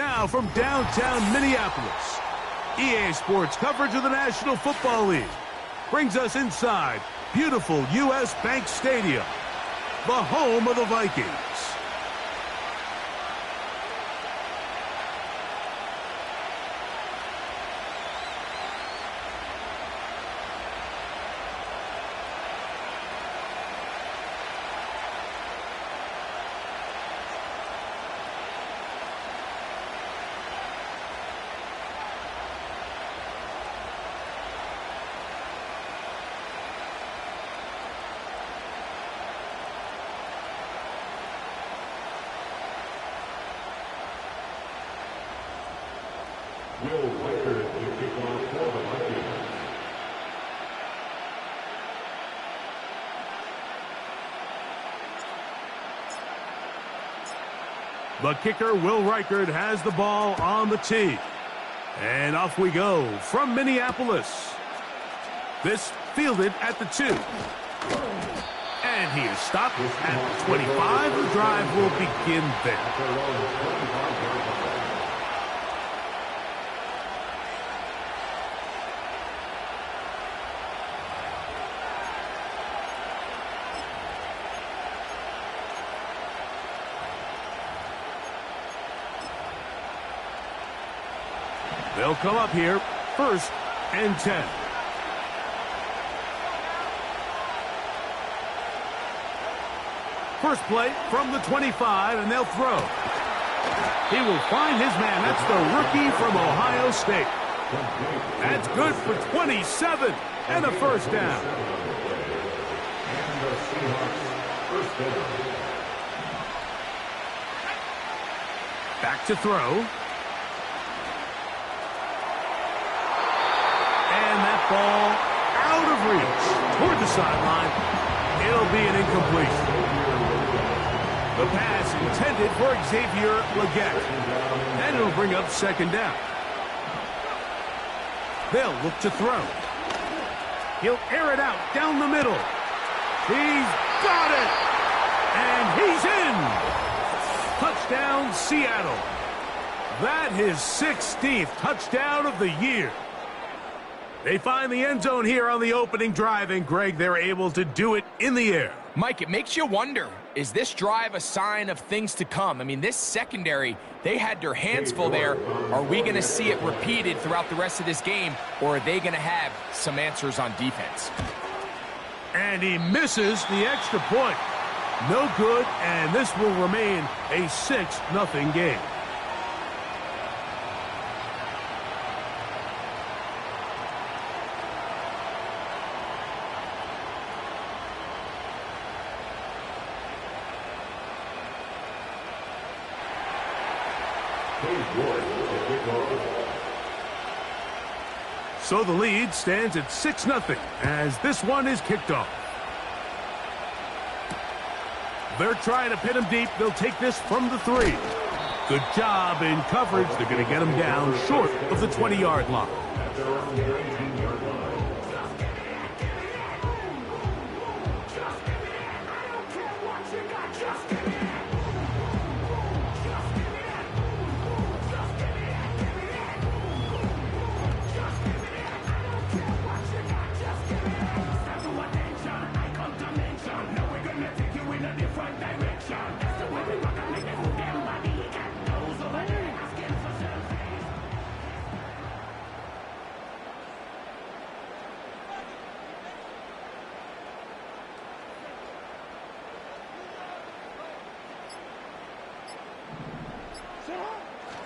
Now from downtown Minneapolis, EA Sports coverage of the National Football League brings us inside beautiful U.S. Bank Stadium, the home of the Vikings. Will Reichard to kick off for the Vikings. The kicker, Will Reichard, has the ball on the tee. And off we go from Minneapolis. This fielded at the 2. And he is stopped at the 25. The drive will begin there. They'll come up here, 1st and 10. First play from the 25, and they'll throw. He will find his man. That's the rookie from Ohio State. That's good for 27 and a first down. Back to throw. Ball out of reach toward the sideline. It'll be an incompletion. The pass intended for Xavier Legette. And it'll bring up 2nd down. They'll look to throw. He'll air it out down the middle. He's got it. And he's in. Touchdown, Seattle. That his 16th touchdown of the year. They find the end zone here on the opening drive, and Greg, they're able to do it in the air. Mike, it makes you wonder, is this drive a sign of things to come? I mean, this secondary, they had their hands full there. Are we going to see it repeated throughout the rest of this game, or are they going to have some answers on defense? And he misses the extra point. No good, and this will remain a 6-0 game. So the lead stands at 6-0 as this one is kicked off. They're trying to pin him deep. They'll take this from the 3. Good job in coverage. They're going to get him down short of the 20-yard line.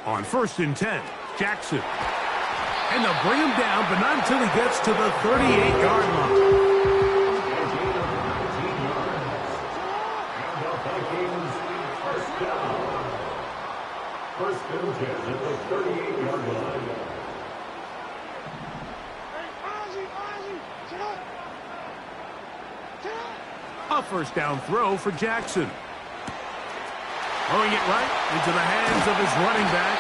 On 1st and 10, Jackson. And they'll bring him down, but not until he gets to the 38-yard line. First and 10 at the 38-yard line. A 1st down throw for Jackson. Throwing it right into the hands of his running back.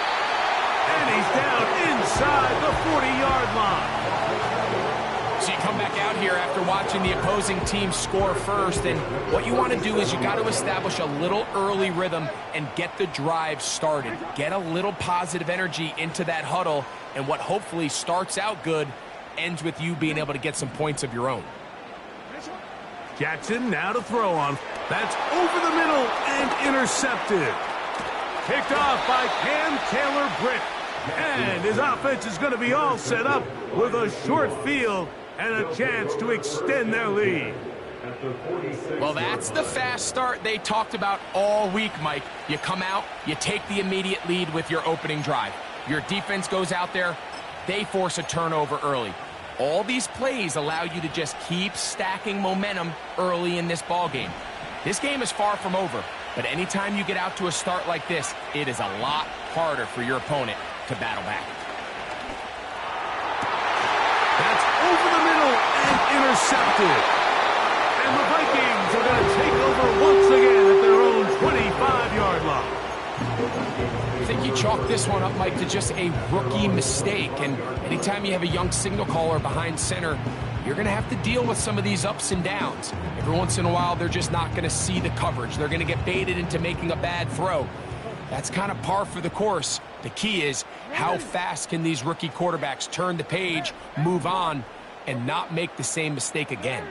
And he's down inside the 40-yard line. So you come back out here after watching the opposing team score first, and what you want to do is you got to establish a little early rhythm and get the drive started. Get a little positive energy into that huddle, and what hopefully starts out good ends with you being able to get some points of your own. Jackson now to throw on. That's over the middle and intercepted. Picked off by Cam Taylor-Britt. And his offense is going to be all set up with a short field and a chance to extend their lead. Well, that's the fast start they talked about all week, Mike. You come out, you take the immediate lead with your opening drive. Your defense goes out there, they force a turnover early. All these plays allow you to just keep stacking momentum early in this ball game. This game is far from over, but anytime you get out to a start like this, it is a lot harder for your opponent to battle back. That's over the middle and intercepted. And the Vikings are going to take over once again at their own 25-yard line. I think you chalk this one up, Mike, to just a rookie mistake. And anytime you have a young signal caller behind center, you're going to have to deal with some of these ups and downs. Every once in a while, they're just not going to see the coverage. They're going to get baited into making a bad throw. That's kind of par for the course. The key is how fast can these rookie quarterbacks turn the page, move on, and not make the same mistake again.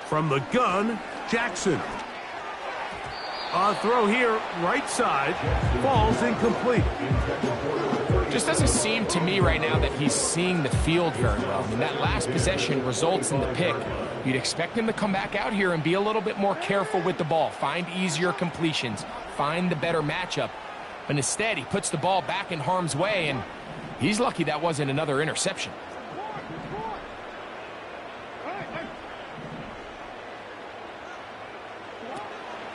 From the gun, Jackson. A throw here, right side, falls incomplete. Just doesn't seem to me right now that he's seeing the field very well. I mean, that last possession results in the pick. You'd expect him to come back out here and be a little bit more careful with the ball, find easier completions, find the better matchup. But instead, he puts the ball back in harm's way, and he's lucky that wasn't another interception.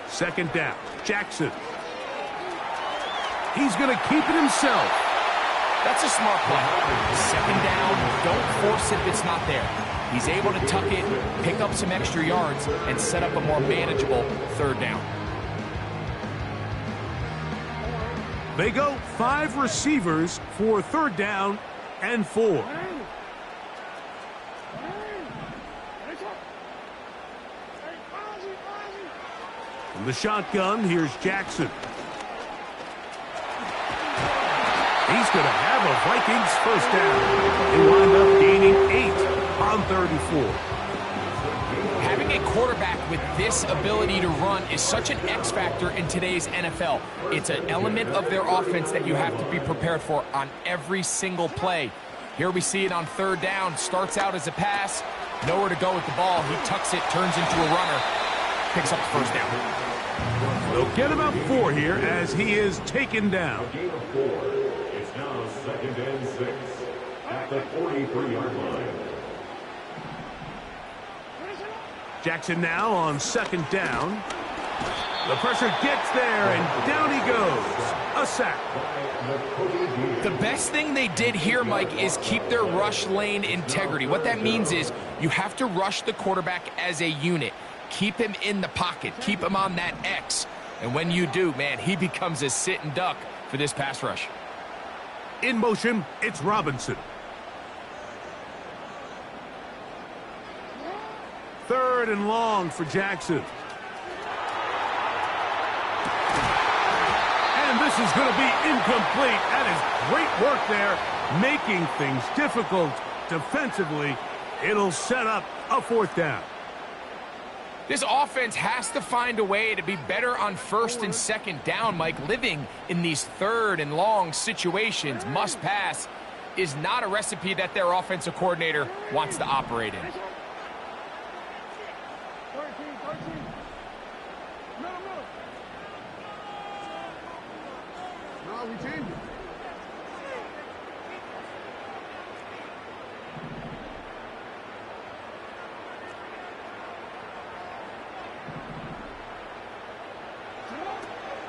Second down, Jackson. He's going to keep it himself. That's a smart play. Second down, don't force it if it's not there. He's able to tuck it, pick up some extra yards, and set up a more manageable third down. They go 5 receivers for third down and 4. From the shotgun, here's Jackson. He's going to have a Vikings first down. They wind up gaining 8 on 34. Having a quarterback with this ability to run is such an X factor in today's NFL. It's an element of their offense that you have to be prepared for on every single play. Here we see it on third down. Starts out as a pass. Nowhere to go with the ball. He tucks it, turns into a runner. Picks up the first down. They'll get about 4 here as he is taken down. Gain of 4. It's now 2nd and 6 at the 43-yard line. Jackson now on second down. The pressure gets there, and down he goes. A sack. The best thing they did here, Mike, is keep their rush lane integrity. What that means is you have to rush the quarterback as a unit. Keep him in the pocket. Keep him on that X. And when you do, man, he becomes a sit and duck for this pass rush. In motion, it's Robinson. Third and long for Jackson. And this is going to be incomplete. That is great work there, making things difficult defensively. It'll set up a fourth down. This offense has to find a way to be better on first and second down, Mike. Living in these third and long situations, must pass, is not a recipe that their offensive coordinator wants to operate in.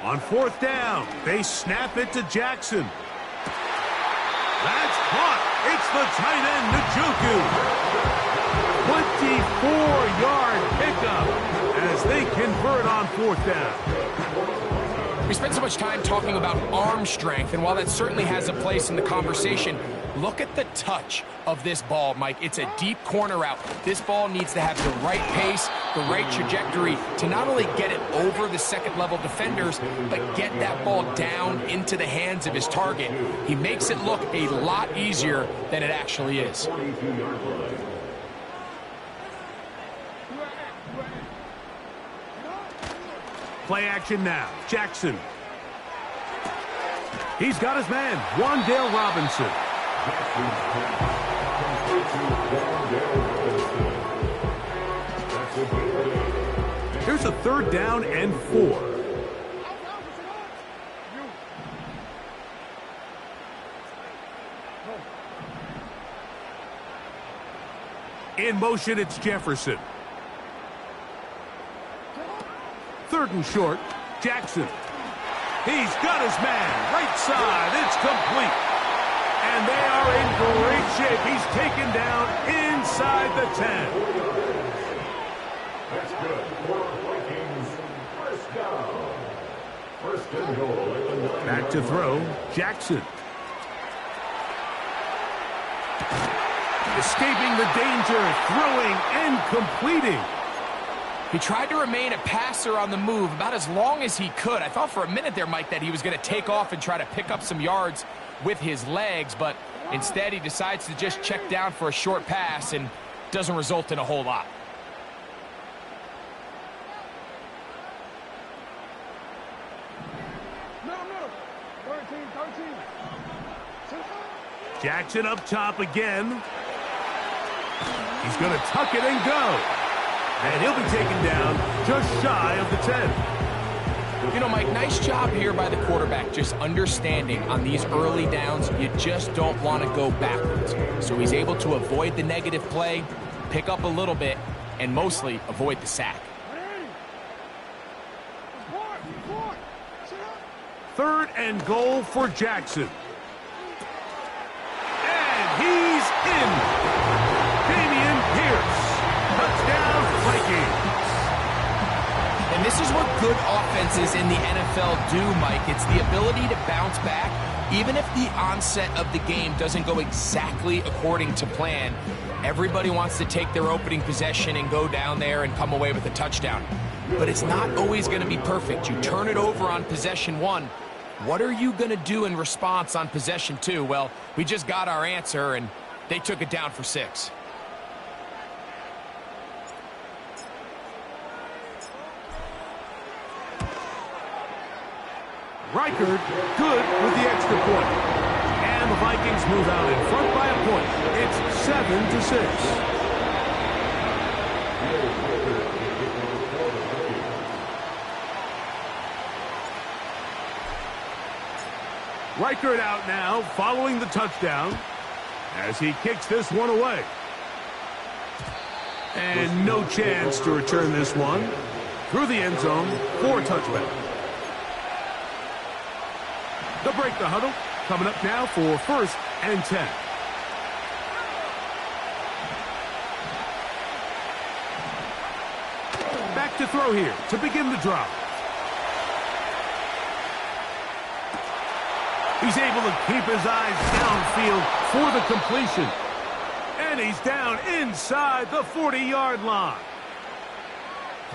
On fourth down, they snap it to Jackson. That's caught. It's the tight end, Njoku. 24-yard pickup as they convert on fourth down. We spent so much time talking about arm strength, and while that certainly has a place in the conversation, look at the touch of this ball, Mike. It's a deep corner route. This ball needs to have the right pace, the right trajectory to not only get it over the second-level defenders, but get that ball down into the hands of his target. He makes it look a lot easier than it actually is. Play action now. Jackson. He's got his man, Wan'Dale Robinson. Here's a 3rd down and 4. In motion, it's Jefferson. 3rd and short, Jackson. He's got his man, right side, it's complete. And they are in great shape. He's taken down inside the 10. That's good for Vikings. First down. First and goal at the 9. Back to throw, Jackson. Escaping the danger, throwing and completing. He tried to remain a passer on the move about as long as he could. I thought for a minute there, Mike, that he was going to take off and try to pick up some yards with his legs, but instead he decides to just check down for a short pass and doesn't result in a whole lot. Jackson up top again. He's going to tuck it and go. And he'll be taken down just shy of the 10. You know, Mike, nice job here by the quarterback, just understanding on these early downs, you just don't want to go backwards. So he's able to avoid the negative play, pick up a little bit, and mostly avoid the sack. 3rd and goal for Jackson. And he's in. Damian Pierce. Touchdown, Vikings. And this is what good offenses in the NFL do, Mike. It's the ability to bounce back, even if the onset of the game doesn't go exactly according to plan. Everybody wants to take their opening possession and go down there and come away with a touchdown. But it's not always going to be perfect. You turn it over on possession 1. What are you going to do in response on possession 2? Well, we just got our answer, and they took it down for 6. Reichard, good with the extra point. And the Vikings move out in front by a point. It's 7-6. Reichard out now, following the touchdown, as he kicks this one away. And no chance to return this one. Through the end zone for a touchback. They'll break the huddle. Coming up now for 1st and 10. Back to throw here to begin the drive. He's able to keep his eyes downfield for the completion. And he's down inside the 40-yard line.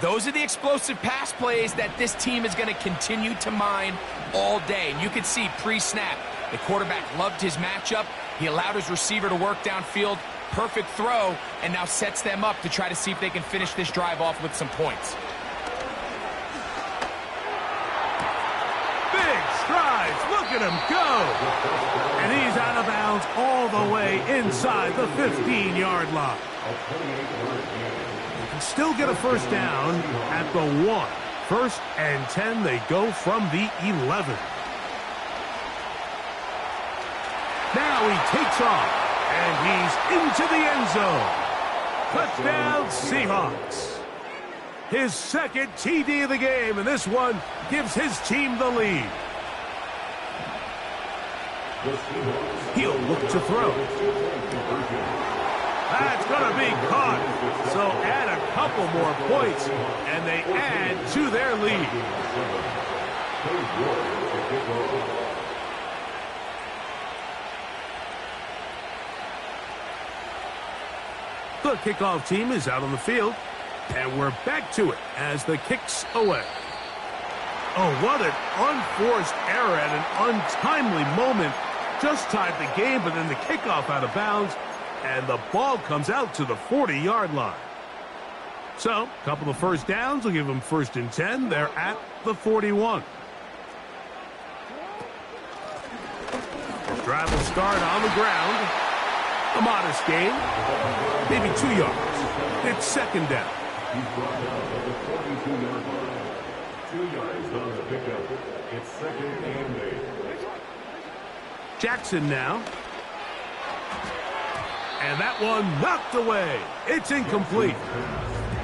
Those are the explosive pass plays that this team is going to continue to mine all day. And you can see pre-snap, the quarterback loved his matchup. He allowed his receiver to work downfield. Perfect throw, and now sets them up to try to see if they can finish this drive off with some points. Big strides. Look at him go. And he's out of bounds all the way inside the 15-yard line. Still get a 1st down at the 1. 1st and 10, they go from the 11. Now he takes off, and he's into the end zone. Touchdown, Seahawks. His 2nd TD of the game, and this one gives his team the lead. He'll look to throw. That's going to be caught. So add a couple more points, and they add to their lead. Cade York to kick off. The kickoff team is out on the field, and we're back to it as the kick's away. Oh, what an unforced error at an untimely moment. Just tied the game, but then the kickoff out of bounds, and the ball comes out to the 40-yard line. So, a couple of first downs will give them 1st and 10. They're at the 41. The drive will start on the ground. A modest gain, maybe 2 yards. It's 2nd down. He's brought down at the 42-yard line. 2 yards on the pickup. It's 2nd and 8. Jackson now. And that one knocked away. It's incomplete.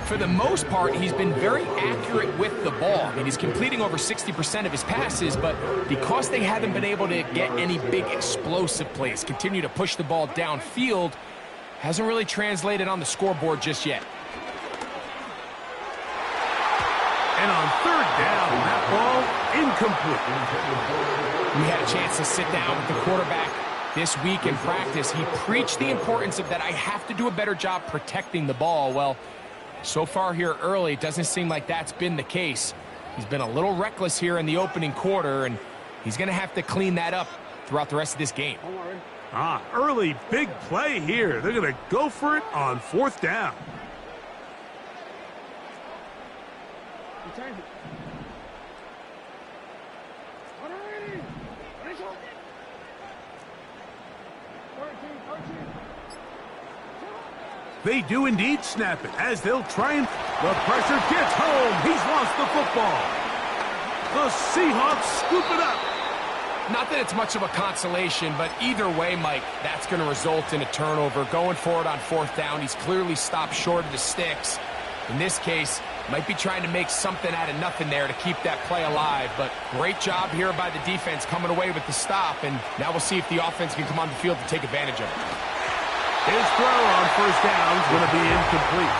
For the most part, he's been very accurate with the ball. I mean, he's completing over 60% of his passes, but because they haven't been able to get any big explosive plays, continue to push the ball downfield, hasn't really translated on the scoreboard just yet. And on 3rd down, that ball incomplete. We had a chance to sit down with the quarterback this week in practice. He preached the importance of that. I have to do a better job protecting the ball. Well, so far here early, it doesn't seem like that's been the case. He's been a little reckless here in the opening quarter, and he's going to have to clean that up throughout the rest of this game. Early big play here. They're going to go for it on 4th down. They do indeed snap it as they'll try and the pressure gets home. He's lost the football. The Seahawks scoop it up. Not that it's much of a consolation, but either way, Mike, that's going to result in a turnover. Going for it on 4th down, he's clearly stopped short of the sticks. In this case, might be trying to make something out of nothing there to keep that play alive. But great job here by the defense coming away with the stop, and now we'll see if the offense can come on the field to take advantage of it. His throw on 1st down is going to be incomplete.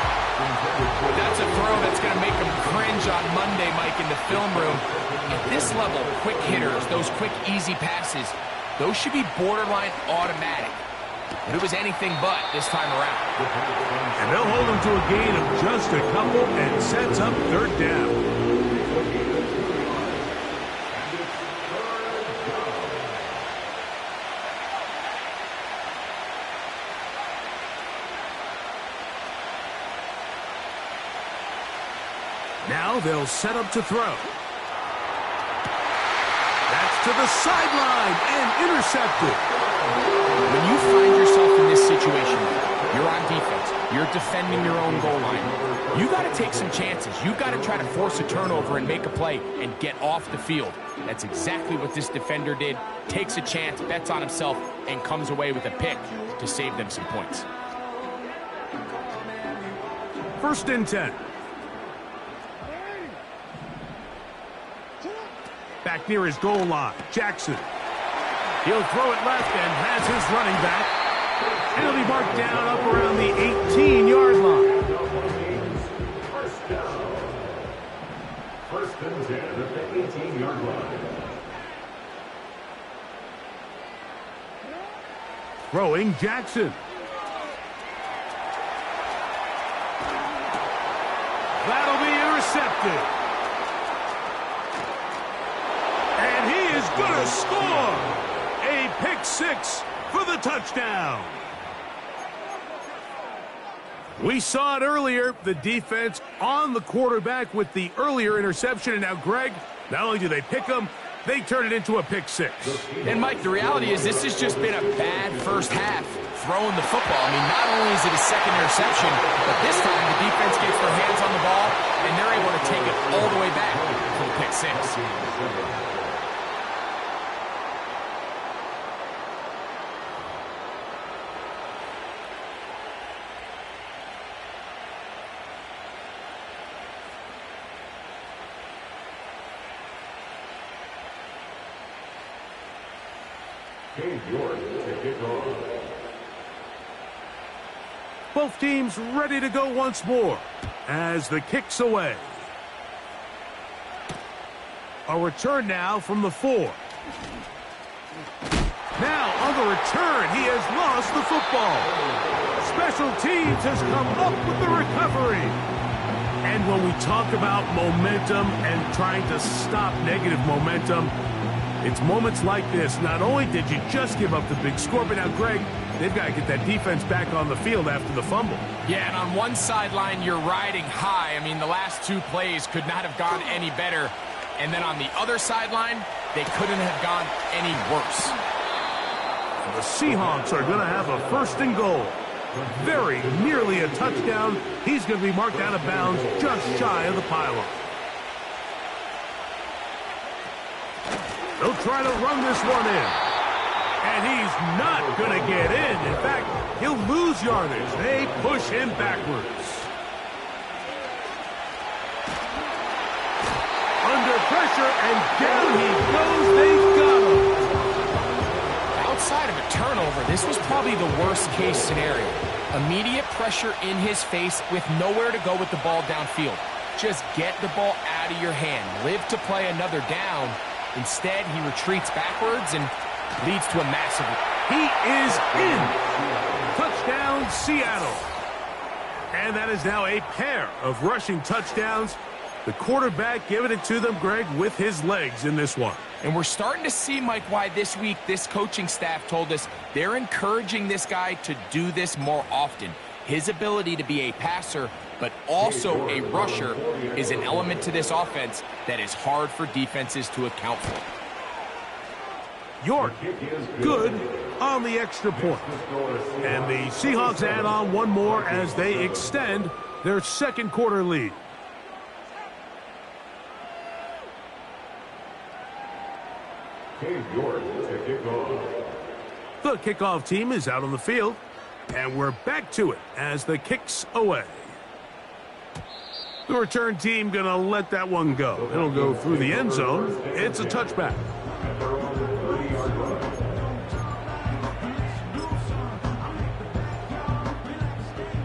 That's a throw that's going to make him cringe on Monday, Mike, in the film room. At this level, quick hitters, those quick, easy passes, those should be borderline automatic. But it was anything but this time around. And they'll hold him to a gain of just a couple and sets up 3rd down. Now they'll set up to throw. That's to the sideline and intercepted. When you find yourself in this situation, you're on defense, you're defending your own goal line, you got to take some chances. You got to try to force a turnover and make a play and get off the field. That's exactly what this defender did. Takes a chance, bets on himself, and comes away with a pick to save them some points. 1st and 10. Back near his goal line, Jackson. He'll throw it left and has his running back. And he'll be marked down up around the 18-yard line. 1st and 10 at the 18-yard line. Throwing Jackson. That'll be intercepted. And he is going to score. A pick 6 for the touchdown. We saw it earlier, the defense on the quarterback with the earlier interception. And now, Greg, not only do they pick him, they turn it into a pick 6. And, Mike, the reality is this has just been a bad first half throwing the football. I mean, not only is it a 2nd interception, but this time the defense gets their hands on the ball, and they're able to take it all the way back for the pick 6. Cade York to kick off. Both teams ready to go once more as the kick's away. A return now from the 4. Now on the return, he has lost the football. Special teams has come up with the recovery. And when we talk about momentum and trying to stop negative momentum, it's moments like this. Not only did you just give up the big score, but now, Greg, they've got to get that defense back on the field after the fumble. Yeah, and on one sideline, you're riding high. I mean, the last 2 plays could not have gone any better. And then on the other sideline, they couldn't have gone any worse. The Seahawks are going to have a 1st and goal. Very nearly a touchdown. He's going to be marked out of bounds just shy of the pylon. They'll try to run this one in. And he's not going to get in. In fact, he'll lose yardage. They push him backwards. Under pressure, and down he goes. They've got him. Outside of a turnover, this was probably the worst-case scenario. Immediate pressure in his face with nowhere to go with the ball downfield. Just get the ball out of your hand. Live to play another down. Instead, he retreats backwards and leads to a massive... He is in. Touchdown, Seattle. And that is now a pair of rushing touchdowns. The quarterback giving it to them, Greg, with his legs in this one. And we're starting to see, Mike, why this week this coaching staff told us they're encouraging this guy to do this more often. His ability to be a passer, but also a rusher, is an element to this offense that is hard for defenses to account for. York, good on the extra point. And the Seahawks add on one more as they extend their 2nd quarter lead. York to kick off. The kickoff team is out on the field, and we're back to it as the kick's away. The return team going to let that one go. It'll go through the end zone. It's a touchback.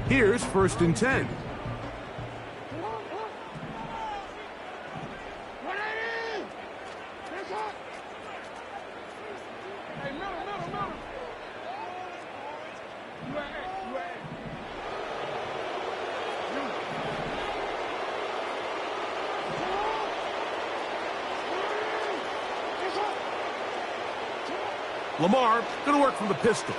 Here's 1st and 10. Lamar going to work from the pistol.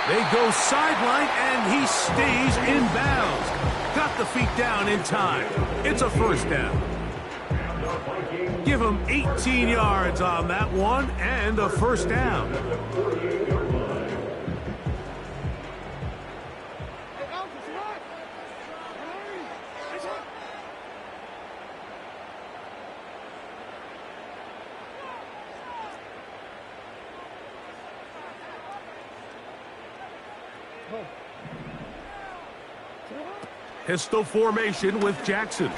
They go sideline, and he stays in bounds. Got the feet down in time. It's a 1st down. Give him 18 yards on that one, and a 1st down. Pistol formation with Jackson.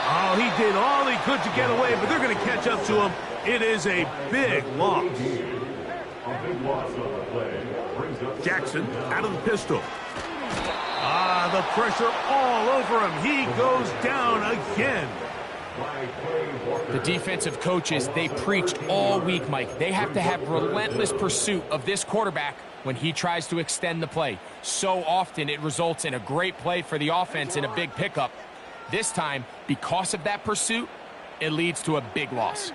Oh, he did all he could to get away, but they're going to catch up to him. It is a big loss. Jackson out of the pistol. The pressure all over him. He goes down again. The defensive coaches, they preached all week, Mike. They have to have relentless pursuit of this quarterback when he tries to extend the play. So often it results in a great play for the offense and a big pickup. This time, because of that pursuit, it leads to a big loss.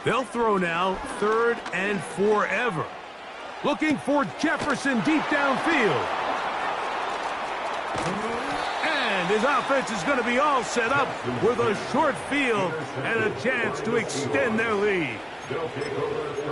They'll throw now, 3rd and forever. Looking for Jefferson deep downfield. And his offense is going to be all set up with a short field and a chance to extend their lead.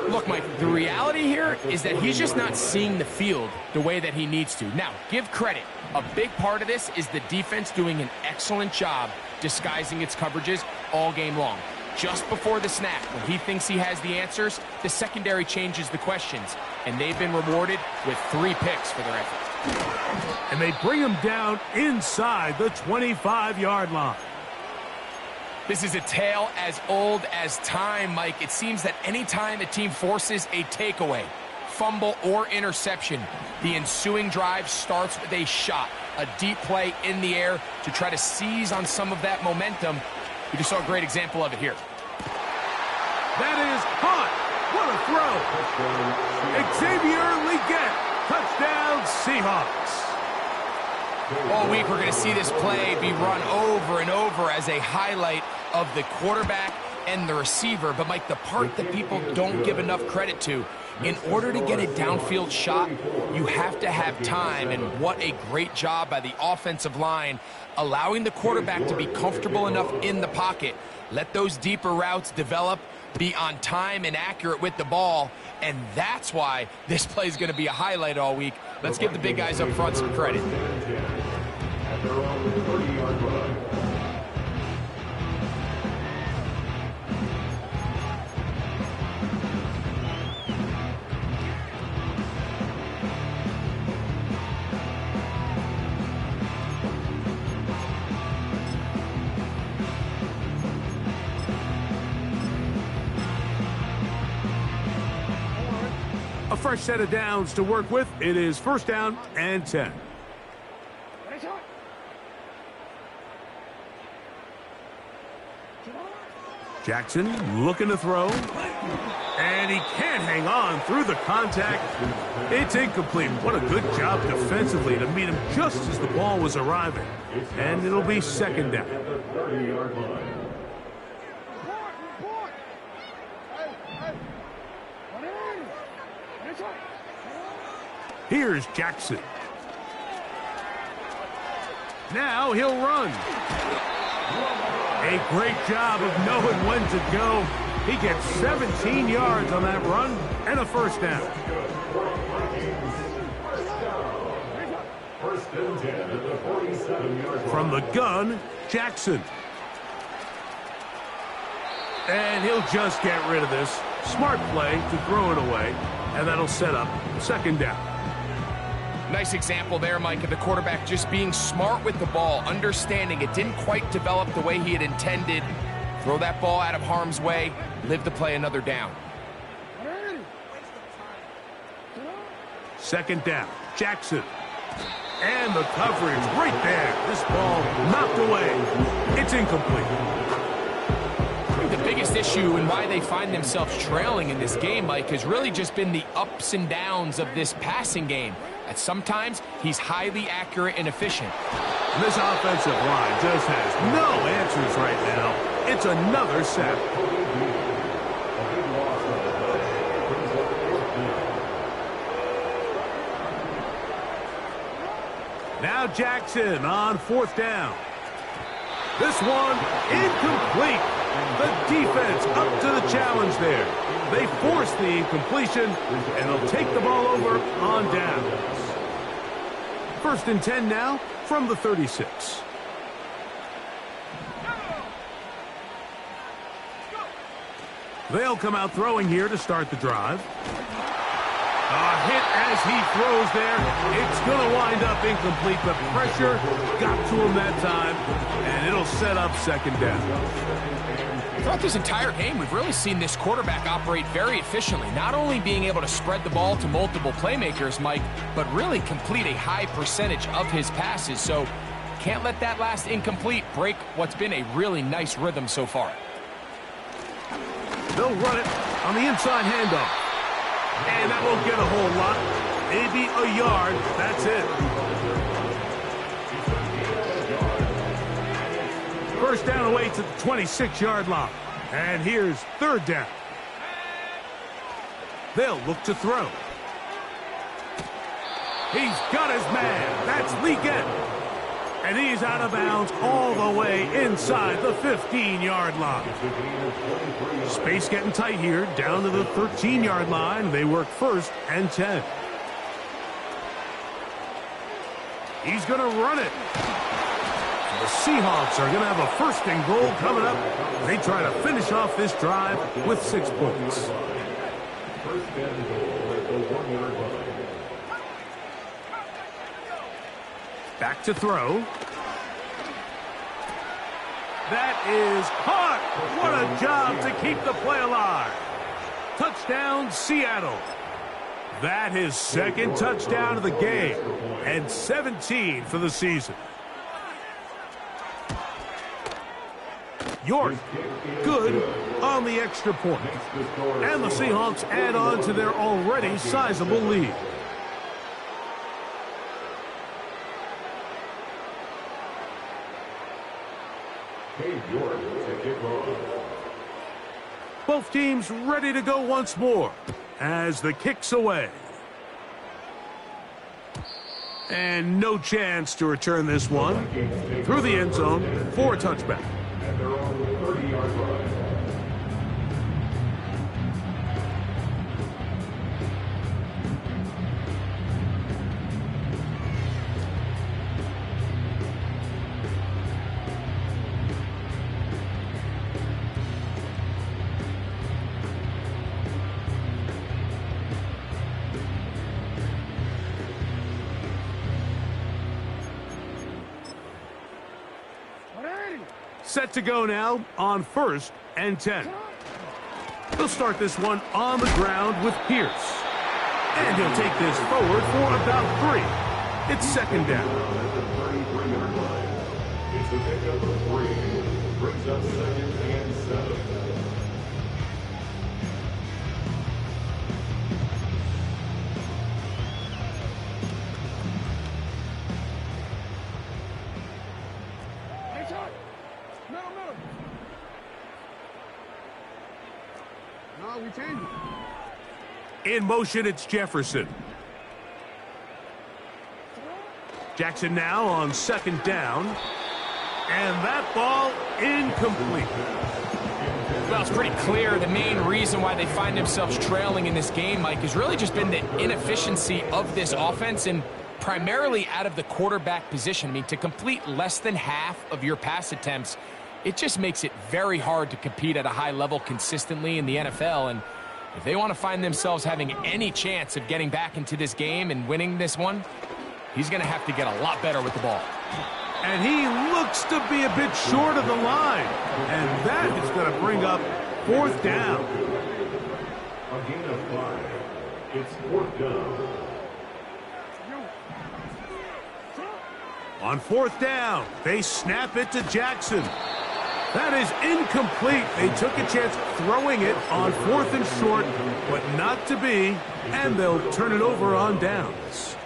Look, Mike, the reality here is that he's just not seeing the field the way that he needs to. Now, give credit. A big part of this is the defense doing an excellent job disguising its coverages all game long. Just before the snap, when he thinks he has the answers, the secondary changes the questions, and they've been rewarded with 3 picks for their effort. And they bring him down inside the 25-yard line. This is a tale as old as time, Mike. It seems that anytime a team forces a takeaway, fumble, or interception, the ensuing drive starts with a shot, a deep play in the air to try to seize on some of that momentum. We just saw a great example of it here. That is caught. What a throw. Xavier Legette. Touchdown, Seahawks. All week we're going to see this play be run over and over as a highlight of the quarterback and the receiver. But, Mike, the part that people don't give enough credit to, in order to get a downfield shot, you have to have time. And what a great job by the offensive line, allowing the quarterback to be comfortable enough in the pocket. Let those deeper routes develop, be on time and accurate with the ball. And that's why this play is going to be a highlight all week. Let's give the big guys up front some credit. At their own 30-yard line. A fresh set of downs to work with. It is first down and 10. Jackson looking to throw. And he can't hang on through the contact. It's incomplete. What a good job defensively to meet him just as the ball was arriving. And it'll be second down. At the 30-yard line. Here's Jackson. Now he'll run. A great job of knowing when to go. He gets 17 yards on that run and a first down. First and 10 at the 47-yard line. From the gun, Jackson. And he'll just get rid of this. Smart play to throw it away, and that'll set up second down. Nice example there, Mike, of the quarterback just being smart with the ball, understanding it didn't quite develop the way he had intended. Throw that ball out of harm's way, live to play another down. Second down, Jackson. And the coverage right there. This ball knocked away. It's incomplete. The biggest issue and why they find themselves trailing in this game, Mike, has really just been the ups and downs of this passing game. And sometimes he's highly accurate and efficient. And this offensive line just has no answers right now. It's another sack. Now Jackson on fourth down. This one incomplete. The defense up to the challenge there. They force the incompletion, and they'll take the ball over on downs. First and 10 now from the 36. They'll come out throwing here to start the drive. A hit as he throws there. It's going to wind up incomplete. The pressure got to him that time, and it'll set up second down. Throughout this entire game, we've really seen this quarterback operate very efficiently, not only being able to spread the ball to multiple playmakers, Mike, but really complete a high percentage of his passes. So can't let that last incomplete break what's been a really nice rhythm so far. They'll run it on the inside handoff. And that won't get a whole lot. Maybe a yard. That's it. First down away to the 26-yard line. And here's third down. They'll look to throw. He's got his man. That's Legette. And he's out of bounds all the way inside the 15-yard line. Space getting tight here, down to the 13-yard line. They work first and 10. He's going to run it. The Seahawks are going to have a first and goal coming up. They try to finish off this drive with 6 points. First and goal at the 1-yard line. Back to throw. That is caught. What a job to keep the play alive. Touchdown, Seattle. That is second touchdown of the game, and 17 for the season. York, good on the extra point. And the Seahawks add on to their already sizable lead. Both teams ready to go once more as the kick's away. And no chance to return this one through the end zone for a touchback. And they're on the 30-yard line. Set to go now on 1st and 10. He'll start this one on the ground with Pierce. And he'll take this forward for about 3. It's second down. At the 33-yard line. It's a pickup of 3. Brings up 2nd and 7. In motion, it's Jefferson. Jackson now on 2nd down. And that ball incomplete. Well, it's pretty clear the main reason why they find themselves trailing in this game, Mike, has really just been the inefficiency of this offense and primarily out of the quarterback position. I mean, to complete less than half of your pass attempts, it just makes it very hard to compete at a high level consistently in the NFL. And if they want to find themselves having any chance of getting back into this game and winning this one, he's going to have to get a lot better with the ball. And he looks to be a bit short of the line. And that is going to bring up 4th down. A gain of 5. It's 4th down. On 4th down, they snap it to Jackson. That is incomplete. They took a chance throwing it on 4th and short, but not to be, and they'll turn it over on downs.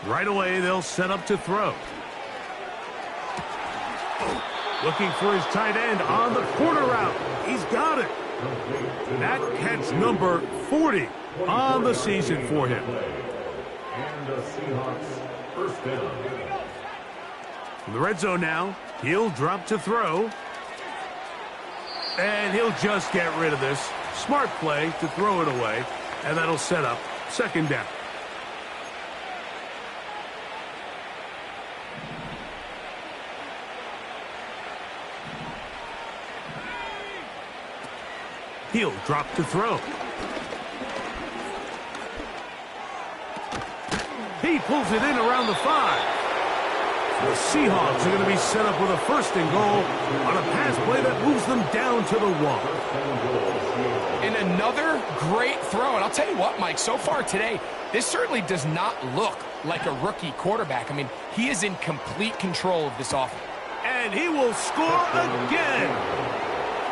Right away, they'll set up to throw. Looking for his tight end on the corner route. He's got it. That catch number 40 on the season for him. And the Seahawks 1st down. In the red zone now, he'll drop to throw. And he'll just get rid of this. Smart play to throw it away. And that'll set up 2nd down. He'll drop to throw. He pulls it in around the 5. The Seahawks are going to be set up with a 1st and goal on a pass play that moves them down to the 1. And another great throw. And I'll tell you what, Mike, so far today, this certainly does not look like a rookie quarterback. I mean, he is in complete control of this offense. And he will score again.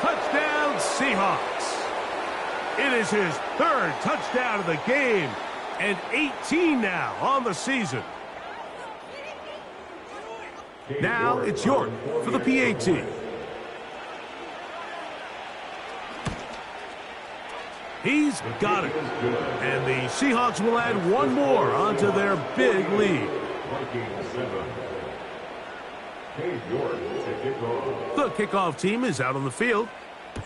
Touchdown, Seahawks. It is his 3rd touchdown of the game, and 18 now on the season. Now it's York for the PAT. He's got it. And the Seahawks will add one more onto their big lead. The kickoff team is out on the field,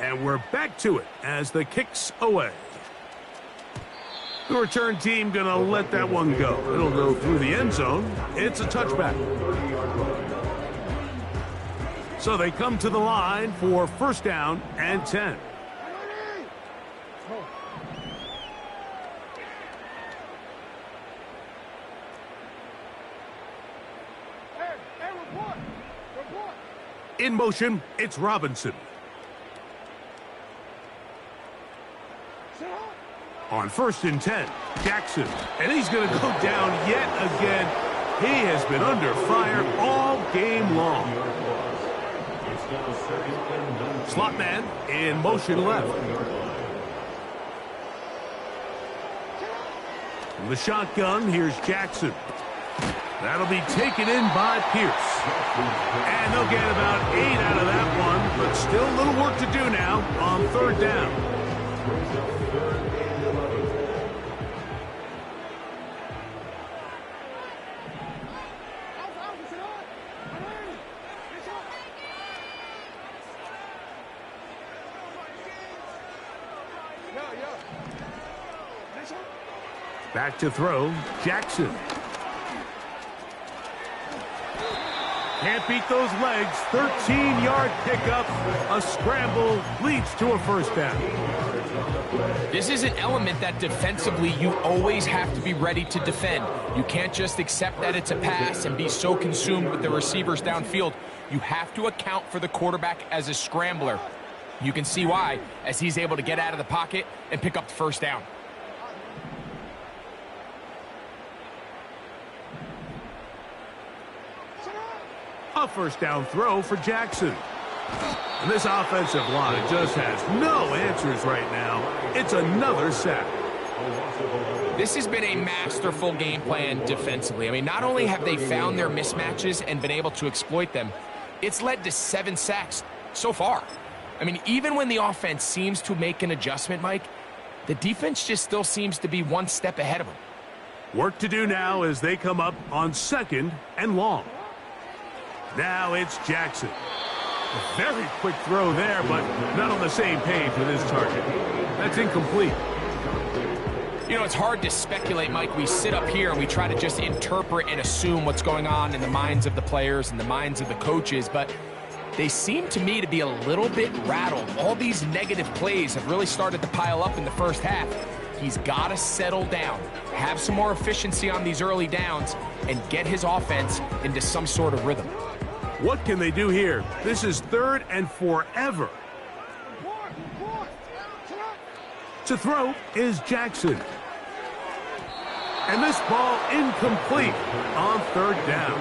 and we're back to it as the kick's away. The return team going to let that one go. It'll go through the end zone. It's a touchback. So they come to the line for 1st down and 10. In motion, it's Robinson. On 1st and 10, Jackson. And he's going to go down yet again. He has been under fire all game long. Slot man in motion left. From the shotgun, here's Jackson. That'll be taken in by Pierce. And they'll get about 8 out of that one, but still a little work to do now on 3rd down. Back to throw, Jackson. Can't beat those legs. 13-yard pickup. A scramble leads to a 1st down. This is an element that defensively you always have to be ready to defend. You can't just accept that it's a pass and be so consumed with the receivers downfield. You have to account for the quarterback as a scrambler. You can see why, as he's able to get out of the pocket and pick up the 1st down. A 1st down throw for Jackson. And this offensive line just has no answers right now. It's another sack. This has been a masterful game plan defensively. I mean, not only have they found their mismatches and been able to exploit them, it's led to 7 sacks so far. I mean, even when the offense seems to make an adjustment, Mike, the defense just still seems to be one step ahead of them. Work to do now as they come up on 2nd and long. Now it's Jackson. A very quick throw there, but not on the same page with his target. That's incomplete. You know, it's hard to speculate, Mike. We sit up here and we try to just interpret and assume what's going on in the minds of the players and the minds of the coaches, but they seem to me to be a little bit rattled. All these negative plays have really started to pile up in the 1st half. He's got to settle down, have some more efficiency on these early downs, and get his offense into some sort of rhythm. What can they do here? This is 3rd and forever. To throw is Jackson. And this ball incomplete on 3rd down.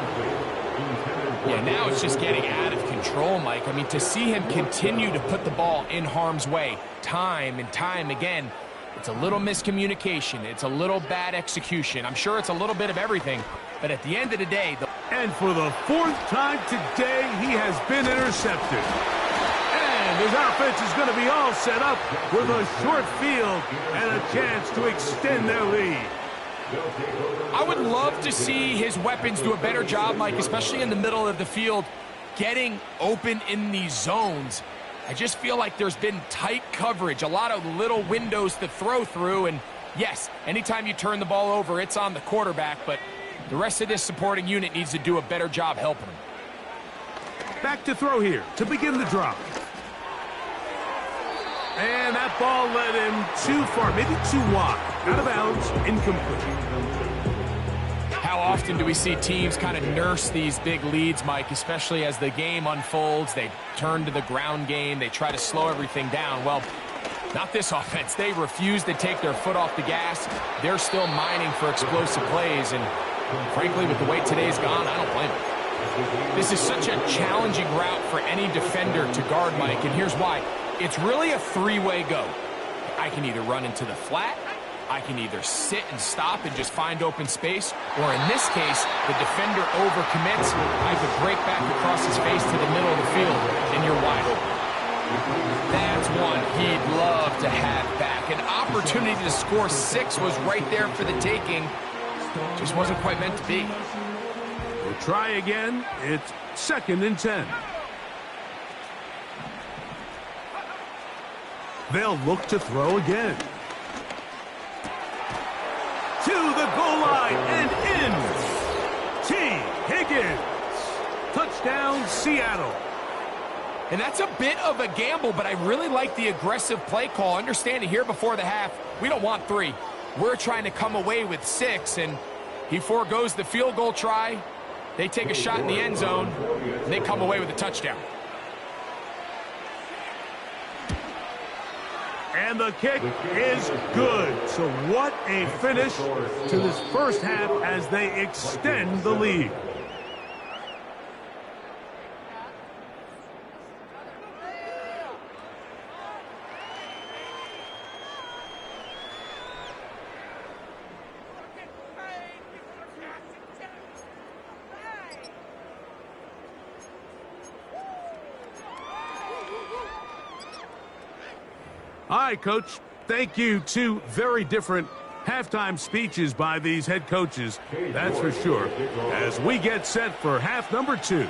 Yeah, now it's just getting out of control, Mike. I mean, to see him continue to put the ball in harm's way time and time again, it's a little miscommunication. It's a little bad execution. I'm sure it's a little bit of everything. But at the end of the day... And for the 4th time today, he has been intercepted. And his offense is going to be all set up with a short field and a chance to extend their lead. I would love to see his weapons do a better job, Mike, especially in the middle of the field, getting open in these zones. I just feel like there's been tight coverage, a lot of little windows to throw through, and yes, anytime you turn the ball over, it's on the quarterback, but the rest of this supporting unit needs to do a better job helping him. Back to throw here to begin the drive. And that ball led him too far, maybe too wide. Out of bounds, incomplete. How often do we see teams kind of nurse these big leads, Mike, especially as the game unfolds? They turn to the ground game. They try to slow everything down. Well, not this offense. They refuse to take their foot off the gas. They're still mining for explosive plays, and frankly, with the way today's gone, I don't blame them. This is such a challenging route for any defender to guard, Mike, and here's why. It's really a 3-way go. I can either run into the flat, I can either sit and stop and just find open space, or in this case, the defender overcommits. I could break back across his face to the middle of the field, and you're wide open. That's one he'd love to have back. An opportunity to score 6 was right there for the taking. Just wasn't quite meant to be. We'll try again. It's 2nd and 10. They'll look to throw again. To the goal line and in. T. Higgins. Touchdown, Seattle. And that's a bit of a gamble, but I really like the aggressive play call. Understanding here before the half, we don't want 3. We're trying to come away with 6, and he forgoes the field goal try. They take a shot in the end zone, and they come away with a touchdown. And the kick is good. So what a finish to this first half as they extend the lead. All right, Coach. Thank you. Two very different halftime speeches by these head coaches. That's for sure. As we get set for half number 2.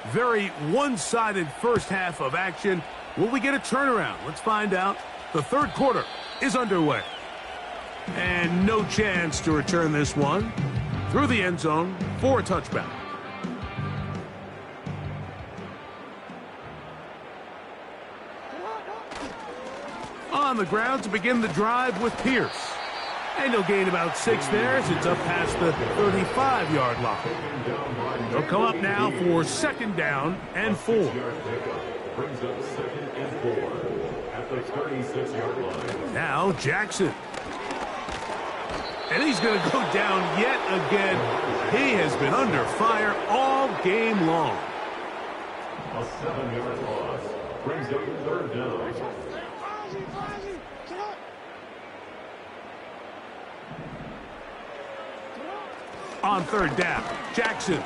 Very one-sided first half of action. Will we get a turnaround? Let's find out. The third quarter is underway. And no chance to return this one through the end zone for a touchback. On the ground to begin the drive with Pierce. And he'll gain about 6 there as it's up past the 35-yard line. They'll come up now for second down and 4. Brings up second and 4 at the 36-yard line. Now Jackson. And he's going to go down yet again. He has been under fire all game long. A 7-yard loss brings up third down. On third down, Jackson.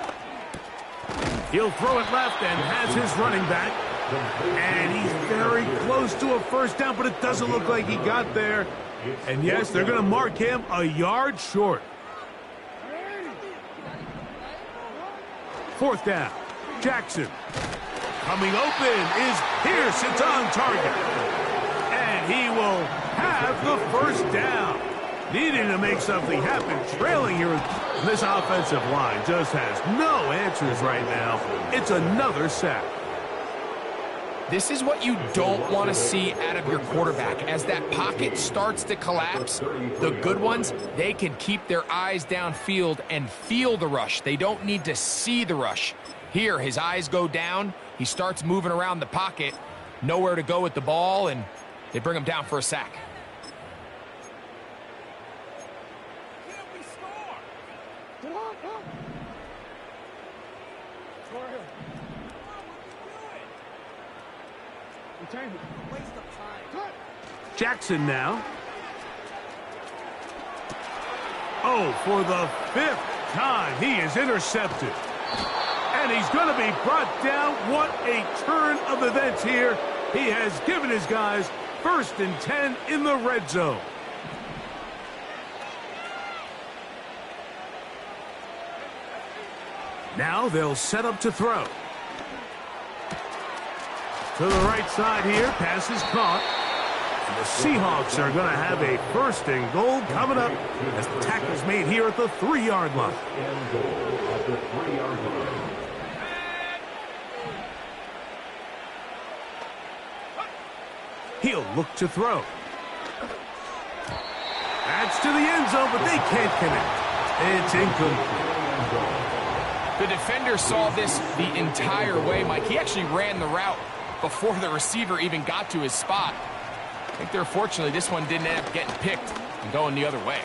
He'll throw it left and has his running back. And he's very close to a first down, but it doesn't look like he got there. And yes, they're going to mark him a yard short. Fourth down, Jackson. Coming open is Pierce. It's on target. And he will have the first down. Needing to make something happen, trailing here. This offensive line just has no answers right now. It's another sack. This is what you don't want to see out of your quarterback. As that pocket starts to collapse, the good ones, they can keep their eyes downfield and feel the rush. They don't need to see the rush. Here, his eyes go down. He starts moving around the pocket. Nowhere to go with the ball, and they bring him down for a sack. Jackson now. Oh, for the 5th time, he is intercepted. And he's going to be brought down. What a turn of events here. He has given his guys 1st and 10 in the red zone. Now they'll set up to throw. To the right side here, pass is caught. And the Seahawks are going to have a 1st and goal coming up as the tackle's made here at the 3-yard line. And goal at the 3-yard line. He'll look to throw. That's to the end zone, but they can't connect. It's incomplete. The defender saw this the entire way, Mike. He actually ran the route before the receiver even got to his spot. I think they're fortunately this one didn't end up getting picked and going the other way.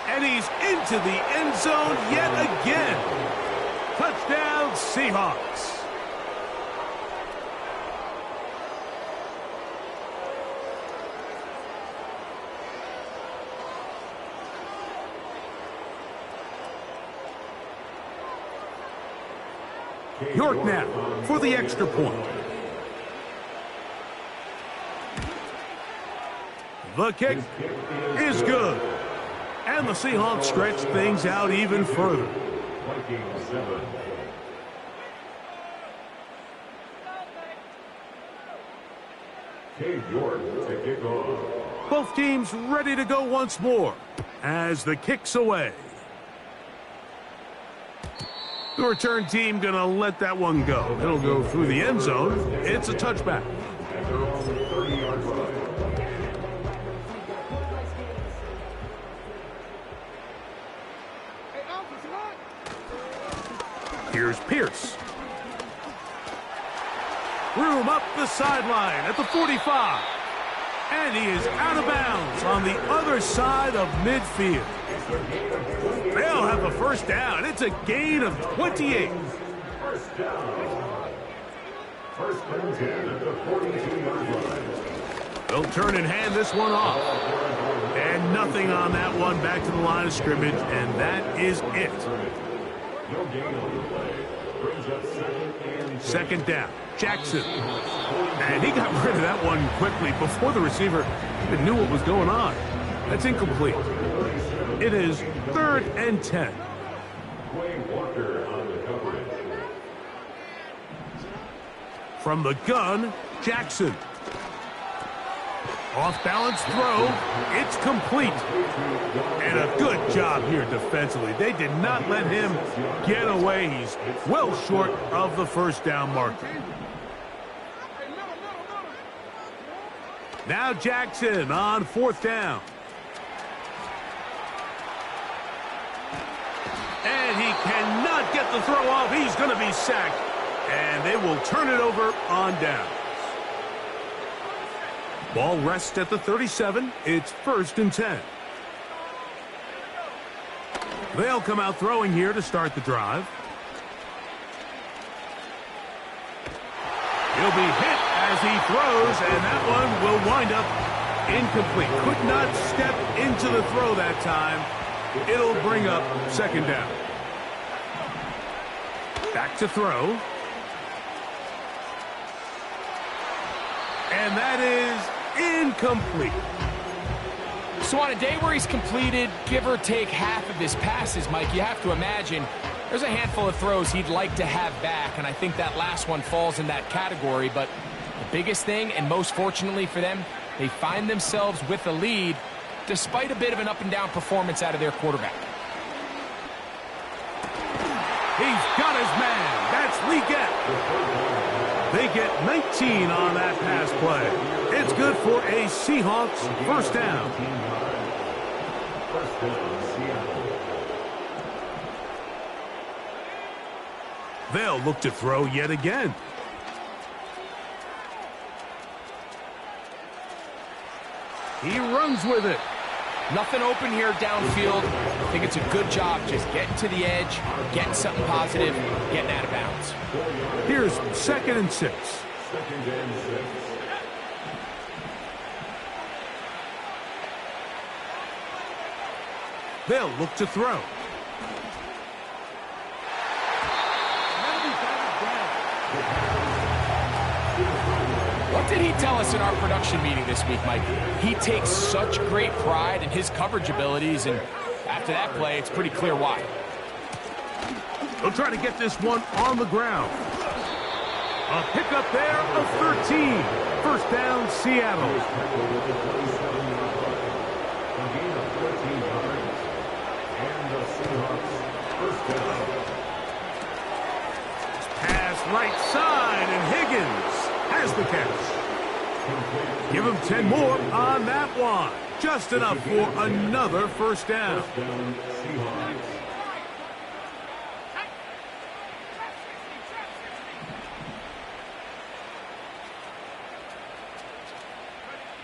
And he's into the end zone yet again. Touchdown, Seahawks. York now for the extra point. The kick is good. And the Seahawks stretch things out even further. Cade York to kick off. Both teams ready to go once more as the kick's away. The return team going to let that one go. It'll go through the end zone. It's a touchback. Here's Pierce. Room up the sideline at the 45. And he is out of bounds on the other side of midfield. They'll have a first down. It's a gain of 28. First down. First and 10 at the 42-yard line. They'll turn and hand this one off. And nothing on that one. Back to the line of scrimmage, and that is it. No gain on the play. Brings up second and 10. Second down. Jackson. And he got rid of that one quickly before the receiver even knew what was going on. That's incomplete. It is third and 10. Quay Walker on the coverage. From the gun, Jackson. Off-balance throw. It's complete. And a good job here defensively. They did not let him get away. He's well short of the first down marker. Now Jackson on fourth down. And he cannot get the throw off. He's going to be sacked. And they will turn it over on downs. Ball rests at the 37. It's first and 10. They'll come out throwing here to start the drive. He'll be hit as he throws, and that one will wind up incomplete. Could not step into the throw that time. It'll bring up second down. Back to throw. And that is incomplete. So on a day where he's completed, give or take half of his passes, Mike, you have to imagine there's a handful of throws he'd like to have back, and I think that last one falls in that category. But the biggest thing, and most fortunately for them, they find themselves with the lead despite a bit of an up-and-down performance out of their quarterback. He's got his man. That's Legette. They get 19 on that pass play. It's good for a Seahawks first down. First down, Seattle. They'll look to throw yet again. He runs with it. Nothing open here downfield. I think it's a good job just getting to the edge, getting something positive, getting out of bounds. Here's second and 6. Second and 6. They'll look to throw. What did he tell us in our production meeting this week, Mike? He takes such great pride in his coverage abilities, and after that play, it's pretty clear why. They'll try to get this one on the ground. A pickup there of 13. First down, Seattle. A gain of 14 yards. And the Seahawks first down. Pass right side, and Higgins has the catch. Give him 10 more on that one. Just enough for another first down. First down, Seahawks.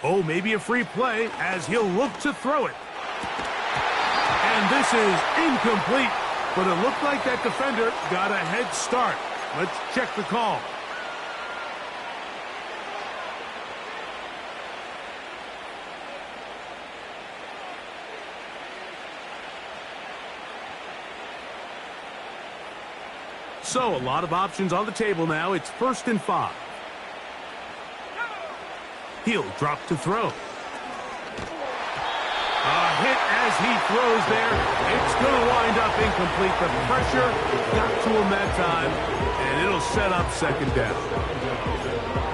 Oh, maybe a free play as he'll look to throw it. And this is incomplete, but it looked like that defender got a head start. Let's check the call. So a lot of options on the table now. It's first and 5. He'll drop to throw. A hit as he throws there. It's going to wind up incomplete. The pressure got to him that time, and it'll set up second down.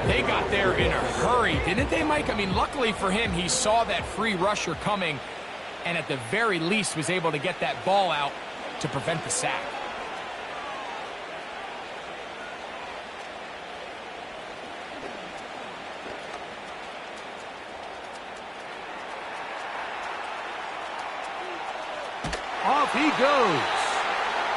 They got there in a hurry, didn't they, Mike? I mean, luckily for him, he saw that free rusher coming, and at the very least was able to get that ball out to prevent the sack. Off he goes.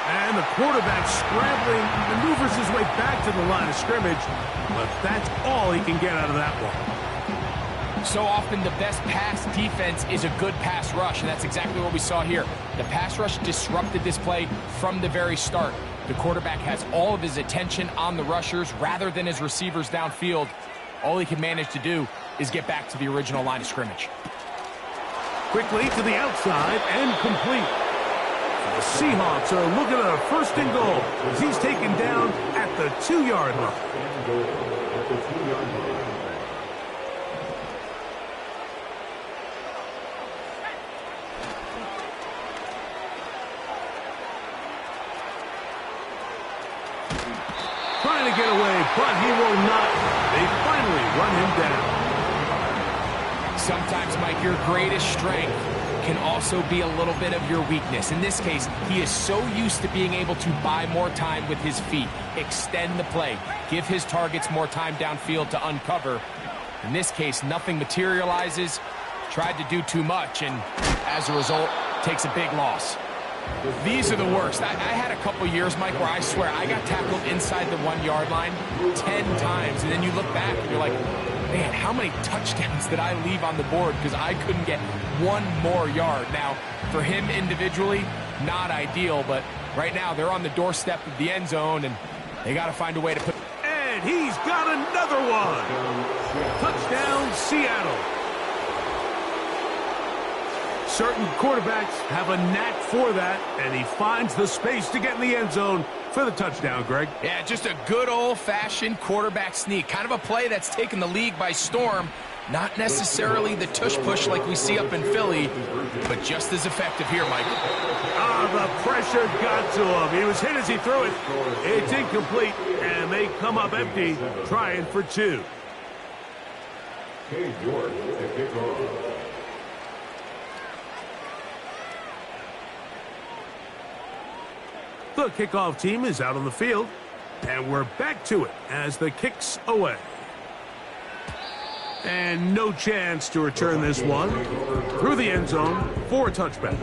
And the quarterback scrambling, maneuvers his way back to the line of scrimmage, but that's all he can get out of that one. So often the best pass defense is a good pass rush, and that's exactly what we saw here. The pass rush disrupted this play from the very start. The quarterback has all of his attention on the rushers rather than his receivers downfield. All he can manage to do is get back to the original line of scrimmage. Quickly to the outside and complete. The Seahawks are looking at a 1st and goal as he's taken down at the 2-yard line. Trying to get away, but he will not. They finally run him down. Sometimes, Mike, your greatest strength can also be a little bit of your weakness. In this case, he is so used to being able to buy more time with his feet, extend the play, give his targets more time downfield to uncover. In this case, nothing materializes, tried to do too much, and as a result, takes a big loss. These are the worst. I had a couple years, Mike, where I swear I got tackled inside the 1-yard line 10 times, and then you look back and you're like, man, how many touchdowns did I leave on the board because I couldn't get one more yard? Now, for him individually, not ideal, but right now they're on the doorstep of the end zone, and they got to find a way to put... And he's got another one. Touchdown, Seattle. Certain quarterbacks have a knack for that, and he finds the space to get in the end zone for the touchdown, Greg. Yeah, just a good old-fashioned quarterback sneak. Kind of a play that's taken the league by storm. Not necessarily the tush-push like we see up in Philly, but just as effective here, Mike. The pressure got to him. He was hit as he threw it. It's incomplete, and they come up empty, trying for 2. Cade York to kick off. The kickoff team is out on the field, and we're back to it as the kick's away. And no chance to return this one through the end zone for a touchback.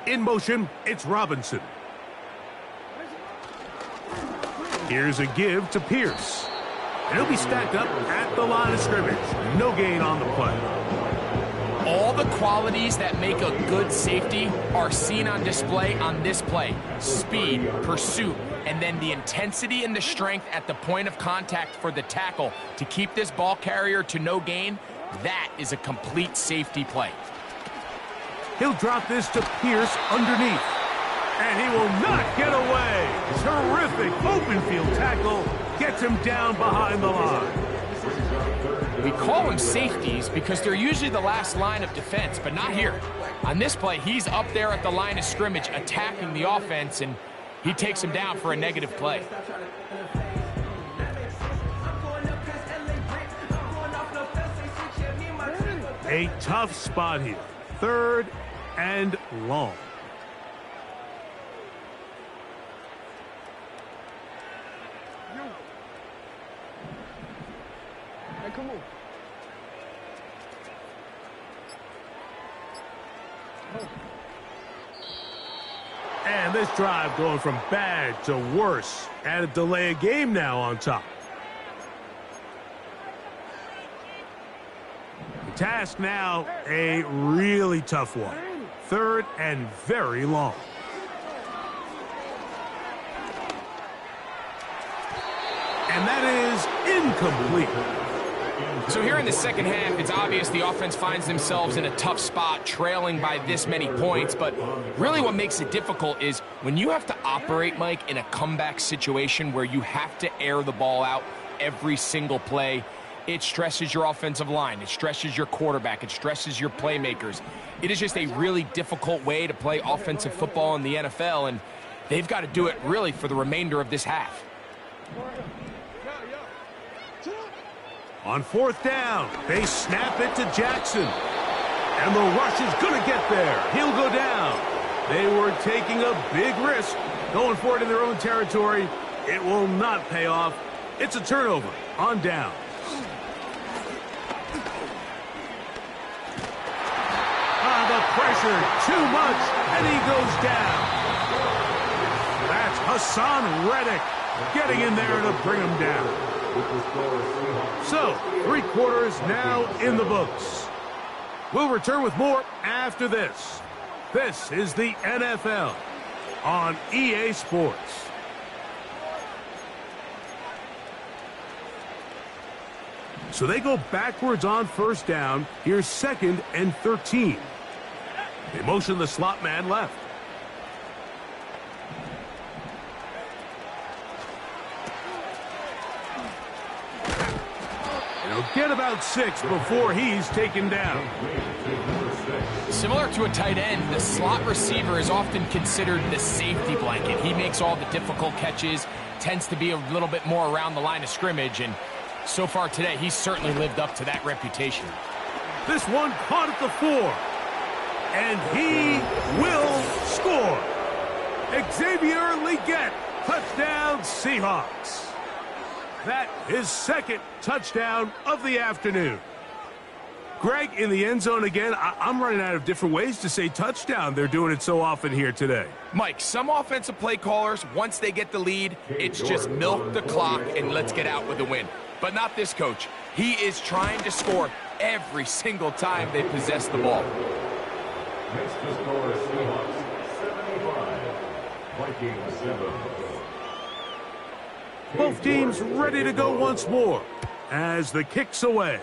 In motion, it's Robinson. Here's a give to Pierce. And he'll be stacked up at the line of scrimmage. No gain on the play. All the qualities that make a good safety are seen on display on this play. Speed, pursuit, and then the intensity and the strength at the point of contact for the tackle to keep this ball carrier to no gain. That is a complete safety play. He'll drop this to Pierce underneath. And he will not get away. Terrific open field tackle. Gets him down behind the line. We call them safeties because they're usually the last line of defense, but not here. On this play, he's up there at the line of scrimmage attacking the offense, and he takes him down for a negative play. A tough spot here. 3rd and long. Come on. And this drive going from bad to worse. And a delay of game now on top. The task now, a really tough one. 3rd and very long. And that is incomplete. So here in the second half, it's obvious the offense finds themselves in a tough spot, trailing by this many points. But really what makes it difficult is when you have to operate, Mike, in a comeback situation where you have to air the ball out every single play, it stresses your offensive line. It stresses your quarterback. It stresses your playmakers. It is just a really difficult way to play offensive football in the NFL, and they've got to do it really for the remainder of this half. On 4th down, they snap it to Jackson. And the rush is going to get there. He'll go down. They were taking a big risk, going for it in their own territory. It will not pay off. It's a turnover on down. The pressure, too much, and he goes down. Hassan Reddick getting in there to bring him down. So, 3 quarters now in the books. We'll return with more after this. This is the NFL on EA Sports. So they go backwards on first down. Here's 2nd and 13. They motion the slot man left. And he'll get about 6 before he's taken down. Similar to a tight end, the slot receiver is often considered the safety blanket. He makes all the difficult catches, tends to be a little bit more around the line of scrimmage, and so far today, he's certainly lived up to that reputation. This one caught at the 4. And he will score. Xavier Legette, touchdown Seahawks. That is 2nd touchdown of the afternoon. Greg, in the end zone again, I'm running out of different ways to say touchdown. They're doing it so often here today. Mike, some offensive play callers, once they get the lead, it's just milk the clock and let's get out with a win. But not this coach. He is trying to score every single time they possess the ball. Next to score is Seahawks 75, Vikings 7. Both teams ready to go once more as the kick's away.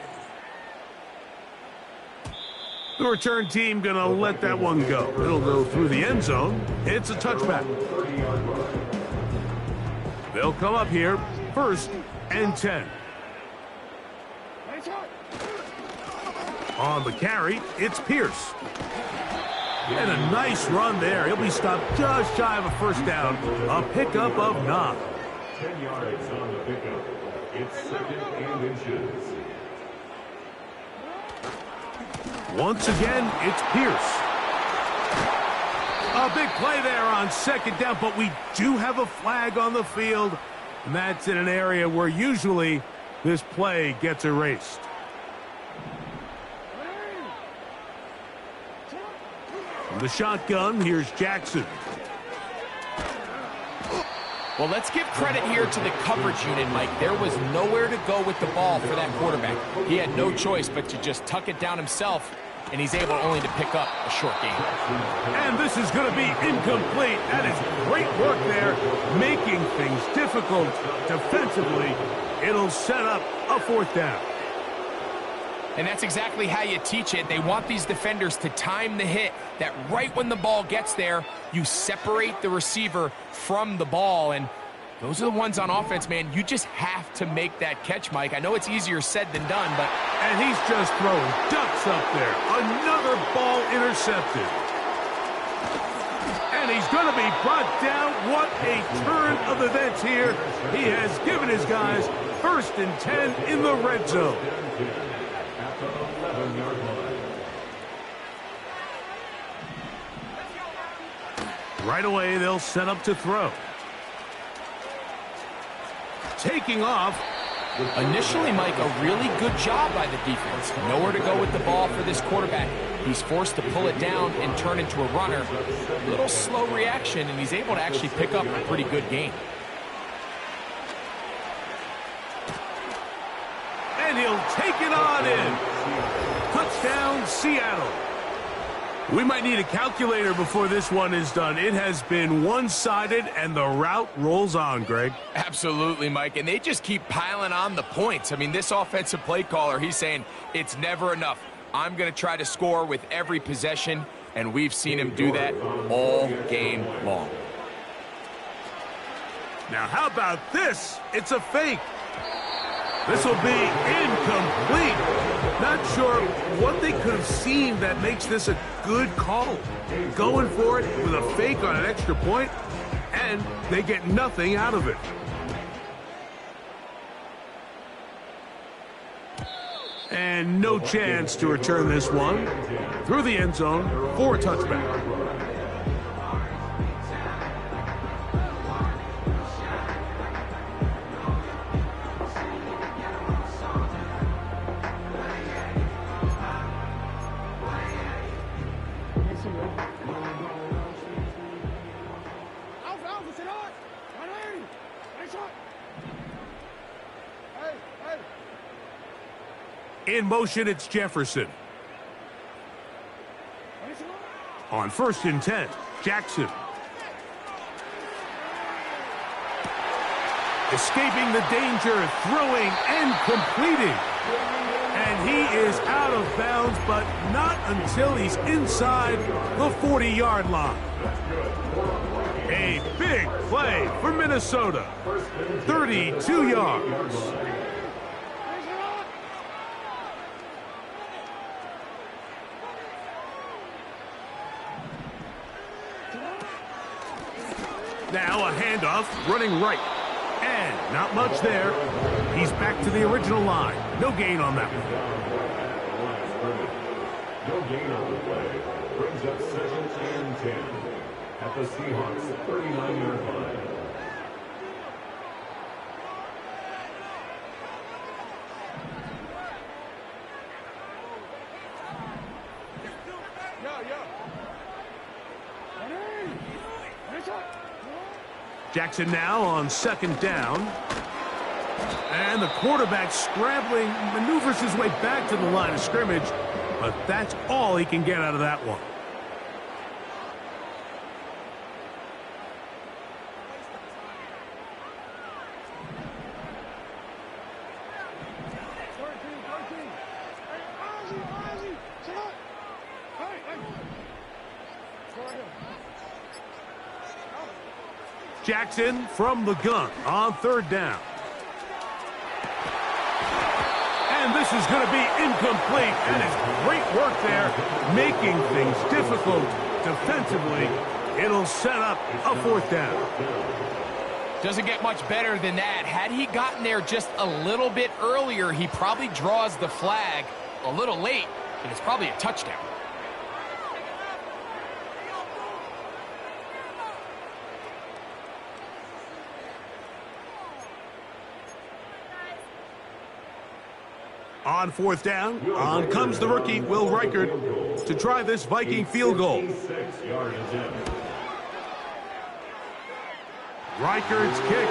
The return team going to let that one go. It'll go through the end zone. It's a touchback. They'll come up here, 1st and 10. On the carry, it's Pierce. And a nice run there. He'll be stopped just shy of a first down. A pickup of 9. 10 yards on the pickup. It's 2nd and inches. Once again, it's Pierce. A big play there on 2nd down, but we do have a flag on the field. And that's in an area where usually this play gets erased. From the shotgun, here's Jackson. Well, let's give credit here to the coverage unit, Mike. There was nowhere to go with the ball for that quarterback. He had no choice but to just tuck it down himself, and he's able only to pick up a short gain. And this is going to be incomplete. That is great work there, making things difficult defensively. It'll set up a 4th down. And that's exactly how you teach it. They want these defenders to time the hit, that right when the ball gets there, you separate the receiver from the ball. And those are the ones on offense, man. You just have to make that catch, Mike. I know it's easier said than done, but... And he's just throwing ducks up there. Another ball intercepted. And he's going to be brought down. What a turn of events here. He has given his guys 1st and 10 in the red zone. Right away, they'll set up to throw. Taking off. Initially, Mike, a really good job by the defense. Nowhere to go with the ball for this quarterback. He's forced to pull it down and turn into a runner. A little slow reaction, and he's able to actually pick up a pretty good gain. And he'll take it on in. Touchdown, Seattle. We might need a calculator before this one is done. It has been one-sided, and the route rolls on, Greg. Absolutely, Mike, and they just keep piling on the points. I mean, this offensive play caller, he's saying it's never enough. I'm going to try to score with every possession, and we've seen him do that all game long. Now, how about this? It's a fake. This will be incomplete. Not sure what they could have seen that makes this a good call. Going for it with a fake on an extra point, and they get nothing out of it. And no chance to return this one through the end zone for a touchback. In motion, it's Jefferson. On 1st and 10, Jackson. Escaping the danger, throwing and completing. And he is out of bounds, but not until he's inside the 40-yard line. A big play for Minnesota. 32 yards. Now a handoff, running right. And not much there. He's back to the original line. No gain on that one. No gain on the play. Brings up 2nd and 10 at the Seahawks 39-yard line. Jackson now on 2nd down. And the quarterback scrambling, maneuvers his way back to the line of scrimmage, but that's all he can get out of that one. Jackson from the gun on 3rd down. And this is going to be incomplete. And it's great work there, making things difficult defensively. It'll set up a 4th down. Doesn't get much better than that. Had he gotten there just a little bit earlier, he probably draws the flag a little late, and it's probably a touchdown. On 4th down, on comes the rookie, Will Reichard, to try this Viking field goal. Reichard's kick